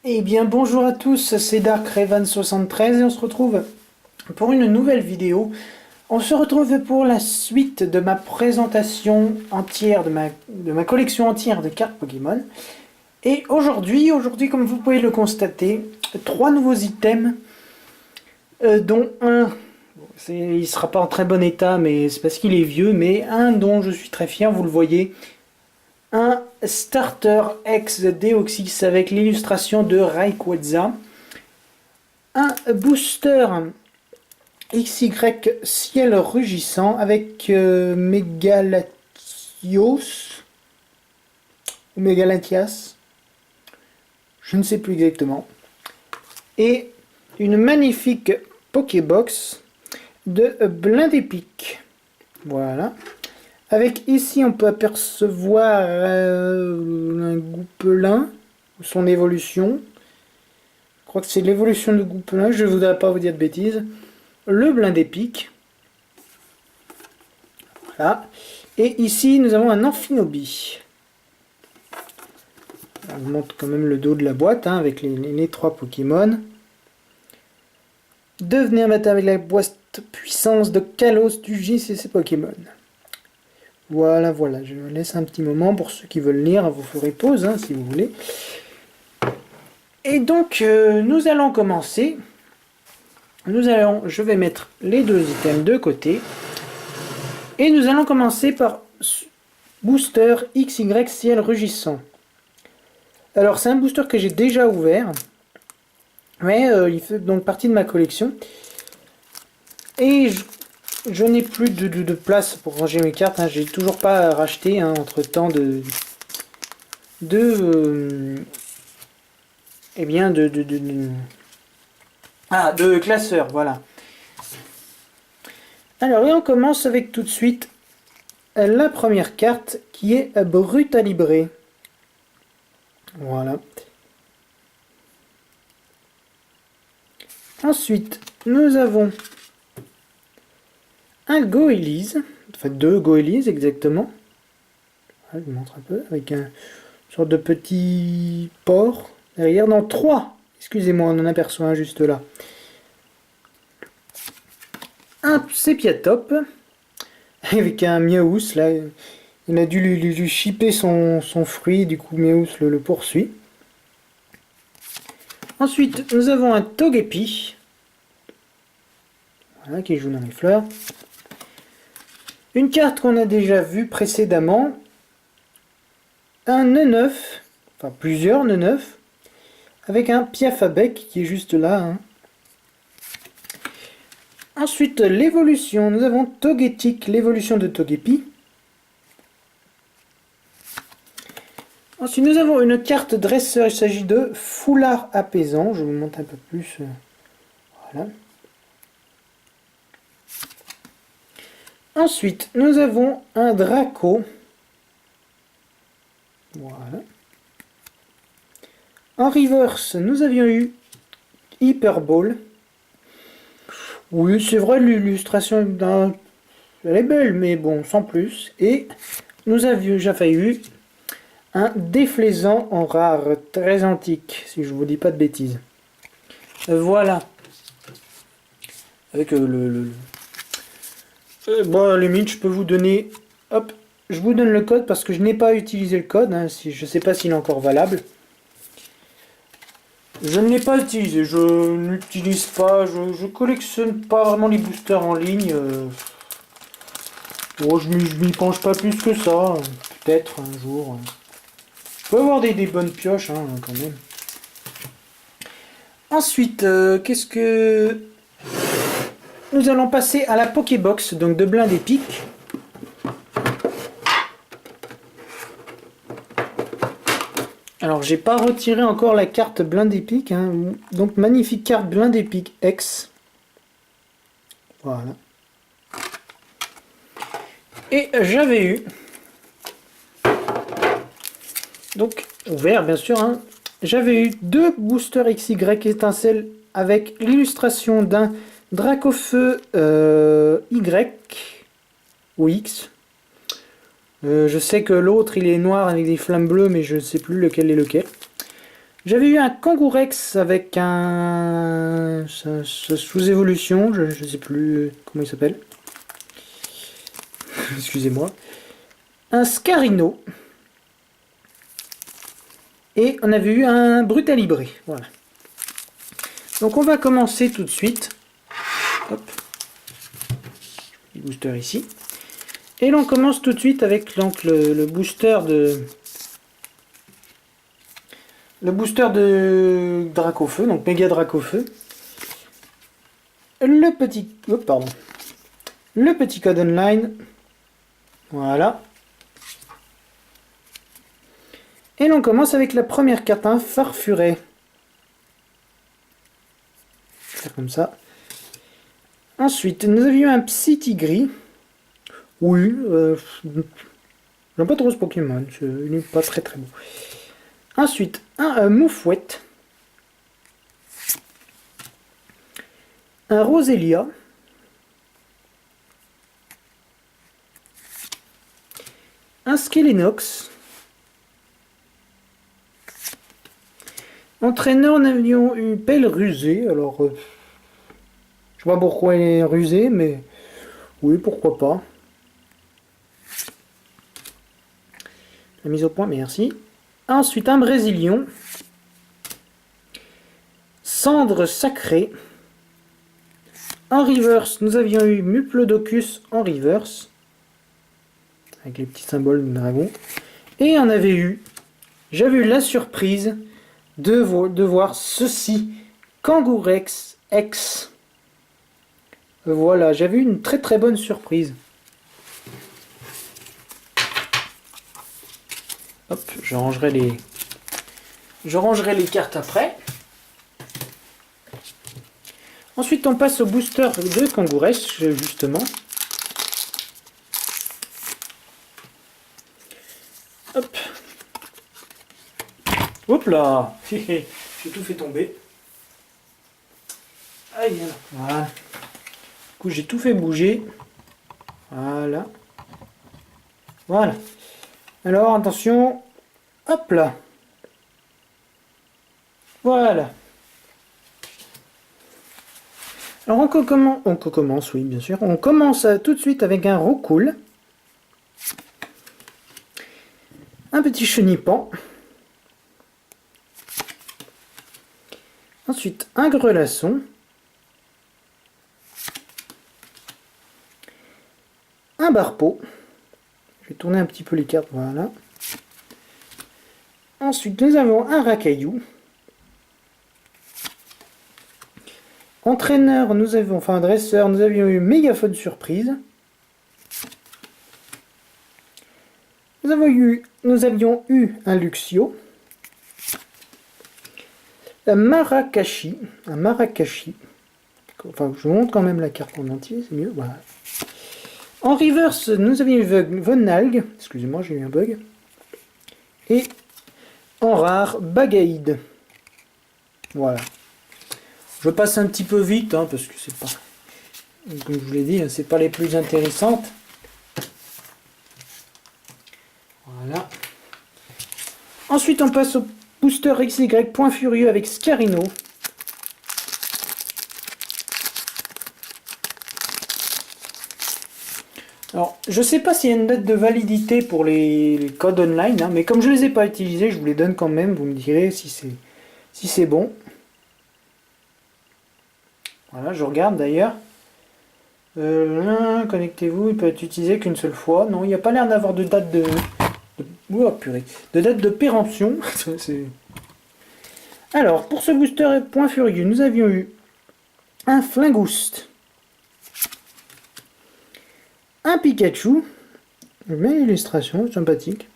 Eh bien bonjour à tous, c'est Dark Raven 73 et on se retrouve pour une nouvelle vidéo. On se retrouve pour la suite de ma présentation entière, de ma collection entière de cartes Pokémon. Et aujourd'hui comme vous pouvez le constater, trois nouveaux items, dont un, il ne sera pas en très bon état, mais c'est parce qu'il est vieux, mais un dont je suis très fier, vous le voyez. Un starter X Deoxys avec l'illustration de Rayquaza. Un booster XY ciel rugissant avec Megalatios ou Megalatias, je ne sais plus exactement. Et une magnifique Pokébox de Blindépic. Voilà. Avec ici, on peut apercevoir un Goupelin, son évolution. Je crois que c'est l'évolution de Goupelin, je ne voudrais pas vous dire de bêtises. Le Blindépic. Voilà. Et ici, nous avons un Amphinobi. On vous montre quand même le dos de la boîte, hein, avec les trois Pokémon. Devenez un matin avec la boîte puissance de Kalos du JCC Pokémon. Voilà, voilà, je laisse un petit moment pour ceux qui veulent lire, vous ferez pause hein, si vous voulez. Et donc, nous allons commencer. Je vais mettre les deux items de côté. Et nous allons commencer par Booster XY Ciel Rugissant. Alors, c'est un booster que j'ai déjà ouvert. Mais il fait donc partie de ma collection. Et je n'ai plus de place pour ranger mes cartes, hein. J'ai toujours pas racheté hein, entre temps eh bien de classeur, voilà. Alors et on commence avec tout de suite la première carte qui est Brutalibré. Voilà. Ensuite nous avons un Goélise, enfin deux Goélise exactement. Voilà, je vous montre un peu, avec une sorte de petit port derrière, non, trois, excusez-moi, on en aperçoit un juste là. Un Sépiatop, avec un Miaous, là, il a dû lui chipper son fruit, du coup Miaous le poursuit. Ensuite, nous avons un Togepi, voilà, qui joue dans les fleurs. Une carte qu'on a déjà vue précédemment, un Neneuf, enfin plusieurs Neneuf, avec un Piafabec qui est juste là. Hein. Ensuite, l'évolution, nous avons Togetic, l'évolution de Togepi. Ensuite, nous avons une carte dresseur, il s'agit de Foulard apaisant, je vous montre un peu plus. Voilà. Ensuite, nous avons un Draco. Voilà. En reverse, nous avions eu Hyper Ball. Oui, c'est vrai, l'illustration elle est belle, mais bon, sans plus. Et nous avions déjà eu un Déflaisant en rare, très antique, si je vous dis pas de bêtises. Voilà. Avec bon, à la limite, je peux vous donner... Hop, je vous donne le code parce que je n'ai pas utilisé le code. Hein, je ne sais pas s'il est encore valable. Je ne l'ai pas utilisé, je n'utilise pas, je collectionne pas vraiment les boosters en ligne. Bon, je m'y penche pas plus que ça, peut-être un jour. Je peux avoir des bonnes pioches hein, quand même. Ensuite, qu'est-ce que... Nous allons passer à la Pokébox, donc de Blindépic. Alors, j'ai pas retiré encore la carte Blindépic, hein, donc magnifique carte Blindépic X. Voilà. Et j'avais eu, donc ouvert bien sûr, hein, j'avais eu deux boosters XY étincelles avec l'illustration d'un Dracofeu Y ou X. Je sais que l'autre il est noir avec des flammes bleues, mais je ne sais plus lequel est lequel. J'avais eu un Kangourex avec un sous-évolution, je ne sais plus comment il s'appelle. Excusez-moi. Un Scarino. Et on avait eu un Brutalibré. Voilà. Donc on va commencer tout de suite. Hop. Le booster ici. Et l'on commence tout de suite avec donc, le booster de... Le booster de Dracofeu, donc Méga Dracofeu. Le petit... Oh, pardon. Le petit code online. Voilà. Et l'on commence avec la première carte, un Farfuret. Faire comme ça. Ensuite, nous avions un Psy-Tigris. Oui, j'aime pas trop ce Pokémon, il n'est pas très très beau. Ensuite, un Moufouette. Un Roselia. Un Skelenox. Entraîneur, nous avions eu Pelle Rusée. Alors, je sais pas pourquoi elle est rusée, mais oui, pourquoi pas. La mise au point, merci. Ensuite, un Brésilion. Cendre Sacrée. En reverse, nous avions eu Muplodocus en reverse. Avec les petits symboles du dragon. Et on avait eu, j'avais eu la surprise de voir ceci. Kangourex X. Voilà, j'avais eu une très très bonne surprise. Hop, je rangerai les cartes après. Ensuite, on passe au booster de Kangourex, justement. Hop. Hop là. J'ai tout fait tomber. Aïe, voilà. Du coup, j'ai tout fait bouger. Voilà. Voilà. Alors, attention. Hop là. Voilà. Alors, on commence, oui, bien sûr. On commence tout de suite avec un Roucoule. Un petit Chenipan. Ensuite, un Grelasson. Un Barpeau. Je vais tourner un petit peu les cartes, voilà. Ensuite, nous avons un Racaillou. Entraîneur, nous avons, enfin dresseur, nous avions eu Mégaphone Surprise. Nous avions eu un Luxio. Un Marakashi. Enfin, je vous montre quand même la carte en entier, c'est mieux. Voilà. En reverse, nous avions eu Vonalg. Excusez-moi, j'ai eu un bug. Et en rare, Bagaïd. Voilà. Je passe un petit peu vite, hein, parce que c'est pas... Comme je vous l'ai dit, c'est pas les plus intéressantes. Voilà. Ensuite, on passe au booster XY Point Furieux avec Scarino. Alors, je sais pas s'il y a une date de validité pour les codes online, hein, mais comme je les ai pas utilisés, je vous les donne quand même. Vous me direz si c'est bon. Voilà, je regarde d'ailleurs. Connectez-vous, il peut être utilisé qu'une seule fois. Non, il n'y a pas l'air d'avoir de date de date de péremption. Alors, pour ce booster Point Furieux, nous avions eu un Flingouste, un Pikachu, belle illustration, sympathique,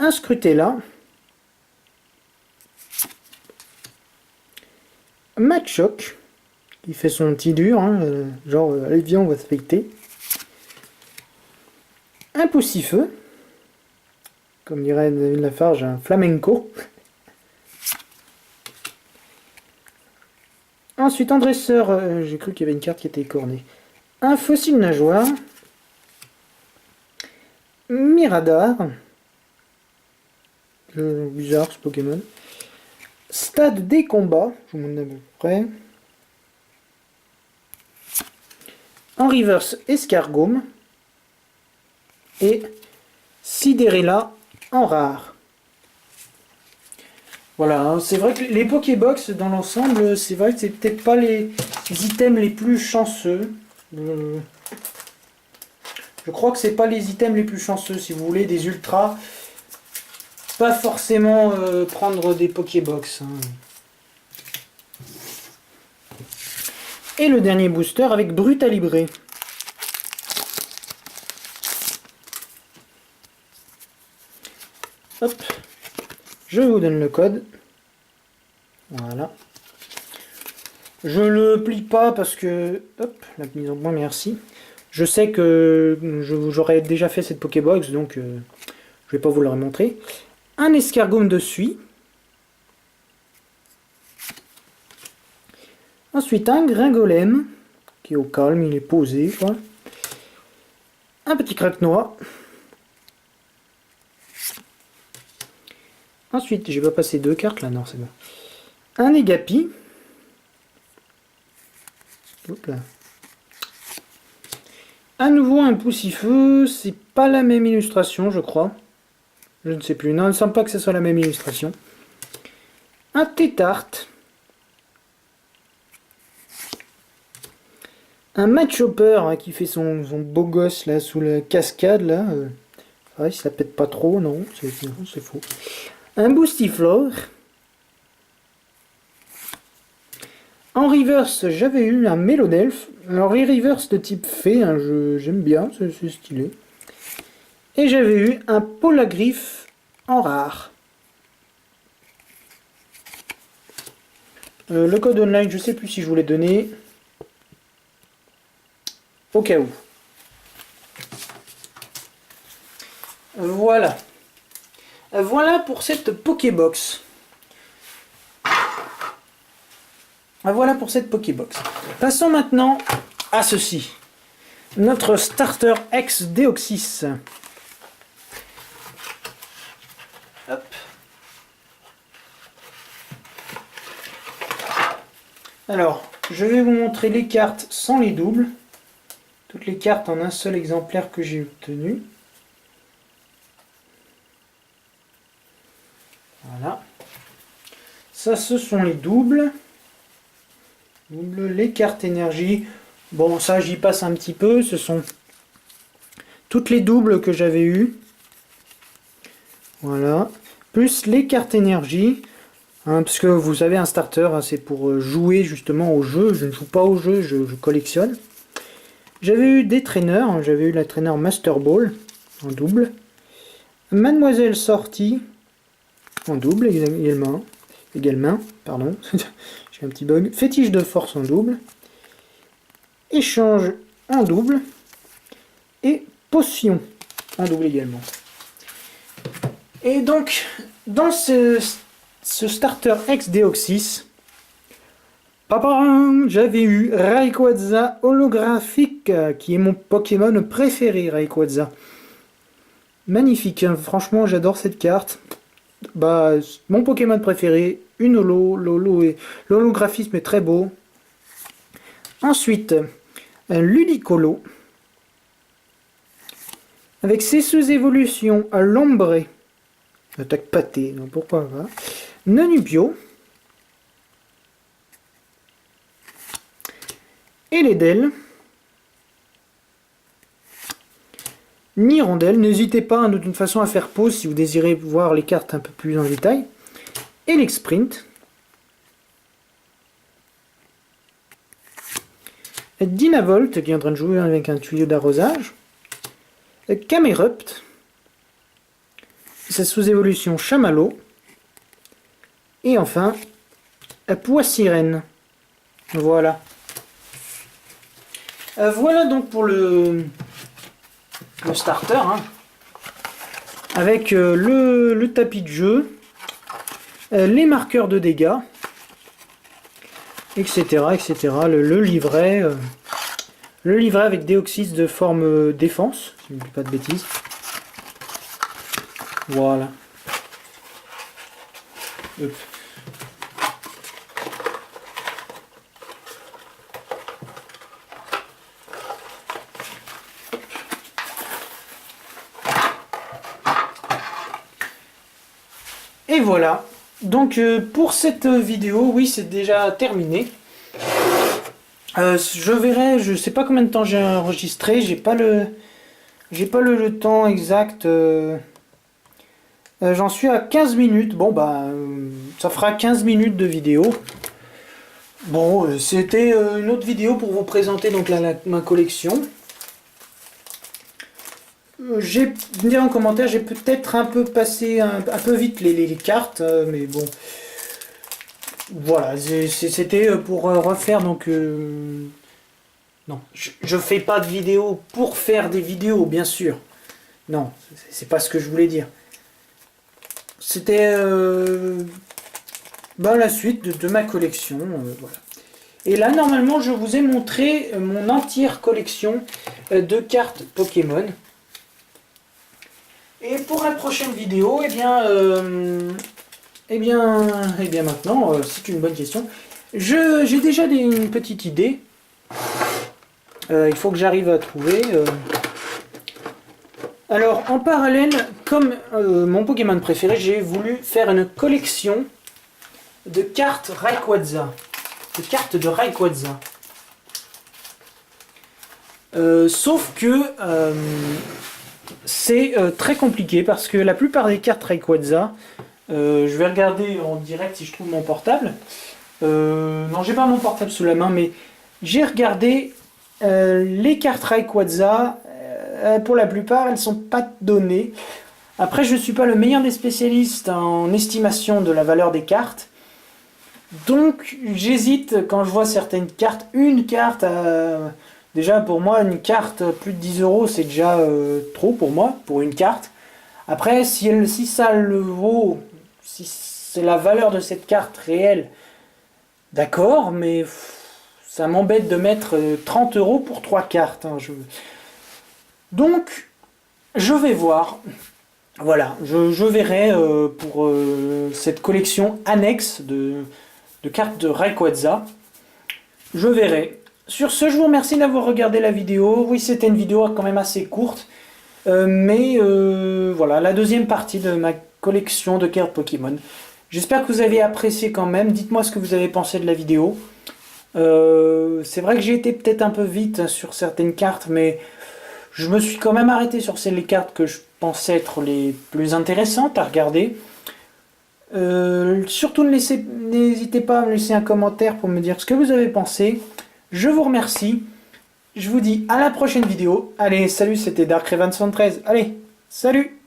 un Scrutella, Machoc, qui fait son petit dur, hein, genre allez viens on va se fêter, un Poussifeu, comme dirait David Lafarge, un Flamenco. Ensuite, en dresseur, j'ai cru qu'il y avait une carte qui était écornée. Un Fossile Nageoire. Miradar. Bizarre ce Pokémon. Stade des combats, je vous montre à peu près. En reverse, Escargome. Et Sidérella en rare. Voilà, hein, c'est vrai que les Pokébox dans l'ensemble, c'est vrai que c'est peut-être pas les items les plus chanceux. Je crois que c'est pas les items les plus chanceux. Si vous voulez des ultras, pas forcément prendre des Pokébox. Hein. Et le dernier booster avec Brutalibré. Hop, je vous donne le code. Voilà. Je le plie pas parce que... Hop, la mise en point, merci. Je sais que j'aurais déjà fait cette Pokébox, donc je vais pas vous le remontrer. Un Escargome de suie. Ensuite, un Gringolem, qui est au calme, il est posé, quoi. Un petit Craquenois. Ensuite, j'ai pas passé 2 cartes là, non, c'est bon. Un Égapi. Hop là. À nouveau un Poussifeu, c'est pas la même illustration, je crois. Je ne sais plus, non, il ne semble pas que ce soit la même illustration. Un Tétarte. Un Machopper hein, qui fait son beau gosse là sous la cascade là. Ouais, ça pète pas trop, non, c'est faux. Un Boostiflore. En reverse, j'avais eu un Mélodelph. Alors, les reverse de type fée, hein, j'aime bien, c'est stylé. Et j'avais eu un Polagriff en rare. Le code online, je sais plus si je vous l'ai donné. Au cas où. Voilà. Voilà pour cette Pokébox. Voilà pour cette Pokébox. Passons maintenant à ceci. Notre starter ex Deoxys. Hop. Alors, je vais vous montrer les cartes sans les doubles. Toutes les cartes en un seul exemplaire que j'ai obtenu. Voilà. Ça, ce sont les doubles. Les cartes énergie. Bon, ça, j'y passe un petit peu. Ce sont toutes les doubles que j'avais eues. Voilà. Plus les cartes énergie. Hein, parce que vous savez, un starter, hein, c'est pour jouer justement au jeu. Je ne joue pas au jeu, je collectionne. J'avais eu des traîneurs. Hein, j'avais eu la traîneur Master Ball en double. Mademoiselle Sortie en double également. Pardon. J'ai un petit bug. Fétiche de force en double. Échange en double. Et potion en double également. Et donc, dans ce starter ex Deoxys, j'avais eu Rayquaza holographique, qui est mon Pokémon préféré, Rayquaza. Magnifique, hein. Franchement j'adore cette carte. Bah, mon Pokémon préféré, une holo, et l'holographisme est très beau. Ensuite, un Ludicolo, avec ses sous-évolutions à l'ombré, attaque pâtée, donc pourquoi pas. Nunubio, Eledel, Nirondelle. N'hésitez pas hein, de toute façon à faire pause si vous désirez voir les cartes un peu plus en détail. Elexprint, Dynavolt qui est en train de jouer avec un tuyau d'arrosage, Camerupt, sa sous-évolution Chamallow, et enfin Poissirène. Voilà. Voilà donc pour le starter, hein, avec le tapis de jeu, les marqueurs de dégâts, etc. Le livret, avec Deoxys de forme défense, si je ne dis pas de bêtises. Voilà. Hop. Et voilà. Donc pour cette vidéo, oui, c'est déjà terminé. Je verrai, je sais pas combien de temps j'ai enregistré, j'ai pas le temps exact. J'en suis à 15 minutes. Bon bah ça fera 15 minutes de vidéo. Bon, c'était une autre vidéo pour vous présenter donc ma collection. J'ai dit en commentaire, j'ai peut-être un peu passé un peu vite les cartes, mais bon. Voilà, c'était pour refaire donc... Non, je fais pas de vidéos pour faire des vidéos, bien sûr. Non, c'est pas ce que je voulais dire. C'était la suite de ma collection, voilà. Et là, normalement, je vous ai montré mon entière collection de cartes Pokémon. Et pour la prochaine vidéo, eh bien maintenant, c'est une bonne question. J'ai déjà une petite idée. Il faut que j'arrive à trouver. Alors, en parallèle, comme mon Pokémon préféré, j'ai voulu faire une collection de cartes Rayquaza. De cartes de Rayquaza. Sauf que c'est très compliqué parce que la plupart des cartes Rayquaza, je vais regarder en direct si je trouve mon portable. Non, j'ai pas mon portable sous la main, mais j'ai regardé les cartes Rayquaza. Pour la plupart, elles sont pas données. Après, je suis pas le meilleur des spécialistes en estimation de la valeur des cartes. Donc, j'hésite quand je vois certaines cartes. Une carte, déjà pour moi, une carte plus de 10 euros, c'est déjà trop pour moi, pour une carte. Après, si ça le vaut, si c'est la valeur de cette carte réelle, d'accord, mais ça m'embête de mettre 30 euros pour 3 cartes. Hein, Donc, je vais voir. Voilà, je verrai pour cette collection annexe de cartes de Rayquaza. Je verrai. Sur ce, je vous remercie d'avoir regardé la vidéo. Oui, c'était une vidéo quand même assez courte. Mais voilà, la deuxième partie de ma collection de cartes Pokémon. J'espère que vous avez apprécié quand même. Dites-moi ce que vous avez pensé de la vidéo. C'est vrai que j'ai été peut-être un peu vite sur certaines cartes, mais je me suis quand même arrêté sur les cartes que je pensais être les plus intéressantes à regarder. Surtout n'hésitez pas à me laisser un commentaire pour me dire ce que vous avez pensé. Je vous remercie. Je vous dis à la prochaine vidéo. Allez, salut, c'était Dark Raven 73. Allez, salut!